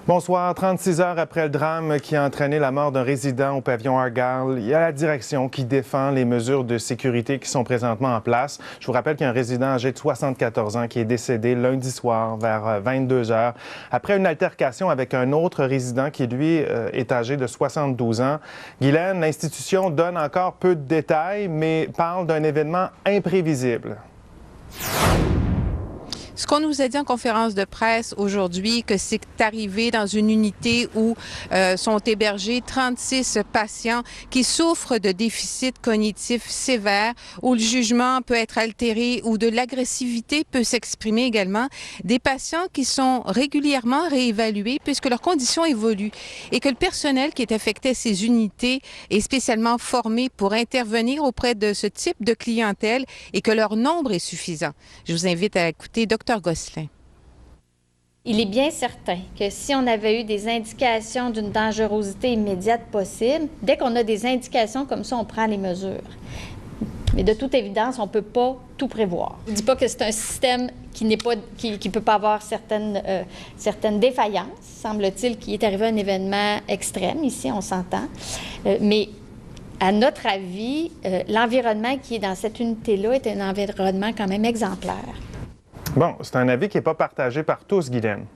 Bonsoir. 36 heures après le drame qui a entraîné la mort d'un résident au pavillon Argyle, il y a la direction qui défend les mesures de sécurité qui sont présentement en place. Je vous rappelle qu'il y a un résident âgé de 74 ans qui est décédé lundi soir vers 22 heures après une altercation avec un autre résident qui, lui, est âgé de 72 ans. Guylaine, l'institution donne encore peu de détails, mais parle d'un événement imprévisible. Ce qu'on nous a dit en conférence de presse aujourd'hui, que c'est arrivé dans une unité où sont hébergés 36 patients qui souffrent de déficits cognitifs sévères, où le jugement peut être altéré, où de l'agressivité peut s'exprimer également. Des patients qui sont régulièrement réévalués puisque leurs conditions évoluent et que le personnel qui est affecté à ces unités est spécialement formé pour intervenir auprès de ce type de clientèle et que leur nombre est suffisant. Je vous invite à écouter Dr. Gosselin. Il est bien certain que si on avait eu des indications d'une dangerosité immédiate possible, dès qu'on a des indications comme ça, on prend les mesures. Mais de toute évidence, on ne peut pas tout prévoir. Je ne dis pas que c'est un système qui ne peut pas avoir certaines défaillances, semble-t-il qu'il est arrivé un événement extrême, ici on s'entend, mais à notre avis, l'environnement qui est dans cette unité-là est un environnement quand même exemplaire. Bon, c'est un avis qui n'est pas partagé par tous, Guylaine.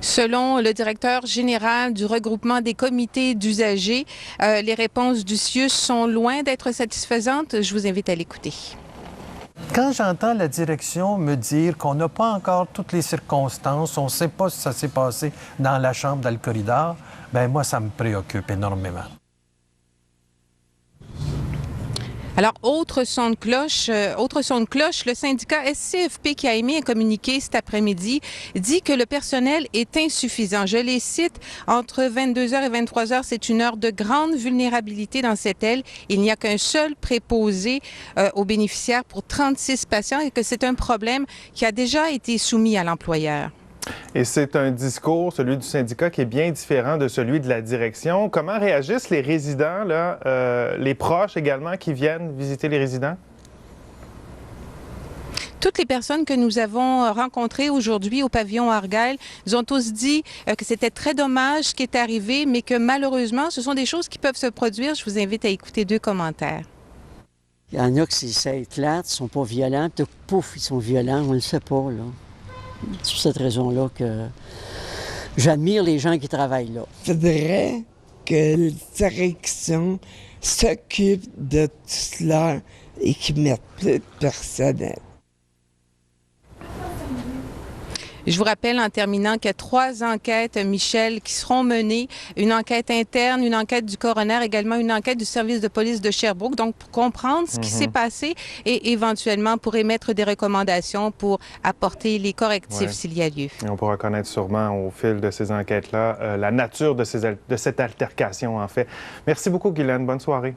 Selon le directeur général du regroupement des comités d'usagers, les réponses du CIUS sont loin d'être satisfaisantes. Je vous invite à l'écouter. Quand j'entends la direction me dire qu'on n'a pas encore toutes les circonstances, on ne sait pas si ça s'est passé dans la chambre, dans le corridor, bien moi, ça me préoccupe énormément. Alors, autre son de cloche, le syndicat SCFP qui a émis un communiqué cet après-midi dit que le personnel est insuffisant. Je les cite, entre 22h et 23h, c'est une heure de grande vulnérabilité dans cette aile. Il n'y a qu'un seul préposé aux bénéficiaires pour 36 patients et que c'est un problème qui a déjà été soumis à l'employeur. Et c'est un discours, celui du syndicat, qui est bien différent de celui de la direction. Comment réagissent les résidents, là, les proches également qui viennent visiter les résidents? Toutes les personnes que nous avons rencontrées aujourd'hui au pavillon Argyle, ils ont tous dit que c'était très dommage ce qui est arrivé, mais que malheureusement, ce sont des choses qui peuvent se produire. Je vous invite à écouter 2 commentaires. Il y en a qui ça éclate, ils sont pas violents, puis pouf, ils sont violents, on ne le sait pas, là. C'est pour cette raison-là que j'admire les gens qui travaillent là. Il faudrait que la direction s'occupe de tout cela et qu'ils mettent plus de personnel. Je vous rappelle en terminant qu'il y a 3 enquêtes, Michel, qui seront menées. Une enquête interne, une enquête du coroner, également une enquête du service de police de Sherbrooke. Donc, pour comprendre ce qui s'est passé et éventuellement pour émettre des recommandations pour apporter les correctifs s'il y a lieu. Et on pourra connaître sûrement au fil de ces enquêtes-là la nature de cette altercation, en fait. Merci beaucoup, Guylaine. Bonne soirée.